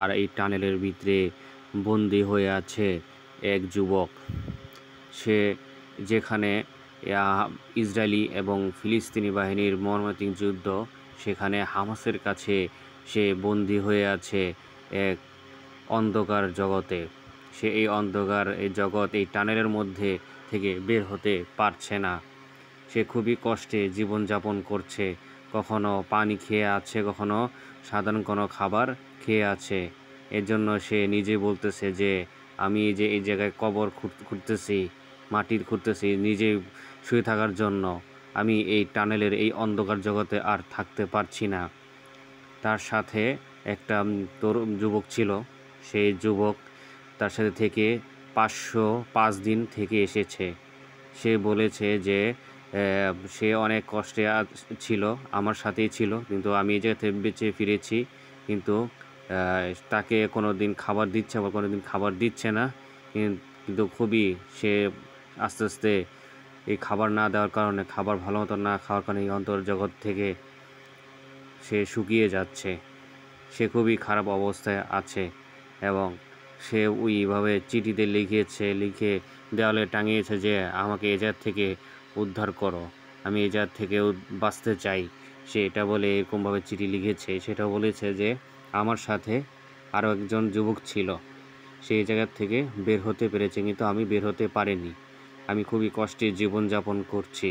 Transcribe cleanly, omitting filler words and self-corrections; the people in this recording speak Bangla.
আর এই টানেলের ভিতরে বন্দি হয়ে আছে এক যুবক। সে যেখানে ইসরায়েলি এবং ফিলিস্তিনি বাহিনীর মর্মান্তিক যুদ্ধ, সেখানে হামাসের কাছে সে বন্দী হয়ে আছে এক অন্ধকার জগতে। সে এই অন্ধকার এই জগৎ এই টানেলের মধ্যে থেকে বের হতে পারছে না। সে খুবই কষ্টে জীবনযাপন করছে। কখনো পানি খেয়ে আছে, কখনো সাধারণ কোনো খাবার খেয়ে আছে। এর জন্য সে নিজে বলতেছে যে, আমি এই যে এই জায়গায় কবর খুঁড়তেছি, মাটির খুঁড়তেছি নিজে শুয়ে থাকার জন্য। আমি এই টানেলের এই অন্ধকার জগতে আর থাকতে পারছি না। তার সাথে একটা তরুণ যুবক ছিল। সেই যুবক তার সাথে থেকে 505 দিন থেকে এসেছে। সে বলেছে যে সে অনেক কষ্টে ছিল, আমার সাথেই ছিল। কিন্তু আমি এই জায়গা থেকে বেঁচে ফিরেছি। কিন্তু তাকে কোনোদিন খাবার দিচ্ছে, আবার কোনোদিন খাবার দিচ্ছে না। কিন্তু খুবই সে আস্তে, আস্তে এই খাবার না দেওয়ার কারণে, খাবার ভালোমতো না খাওয়ার কারণে এই অন্তর্জগৎ থেকে সে শুকিয়ে যাচ্ছে। সে খুবই খারাপ অবস্থায় আছে এবং সে ওইভাবে চিঠিতে লিখে দেওয়ালে টাঙিয়েছে যে, আমাকে এ জায়গা থেকে উদ্ধার করো। আমি এ জায়গা থেকে বাঁচতে চাই। সে এটা বলে এরকমভাবে চিঠি লিখেছে। সেটাও বলেছে যে, আমার সাথে আরও একজন যুবক ছিল। সে এই জায়গা থেকে বের হতে পেরেছে, কিন্তু আমি বের হতে পারিনি। আমি খুবই কষ্টে জীবনযাপন করছি।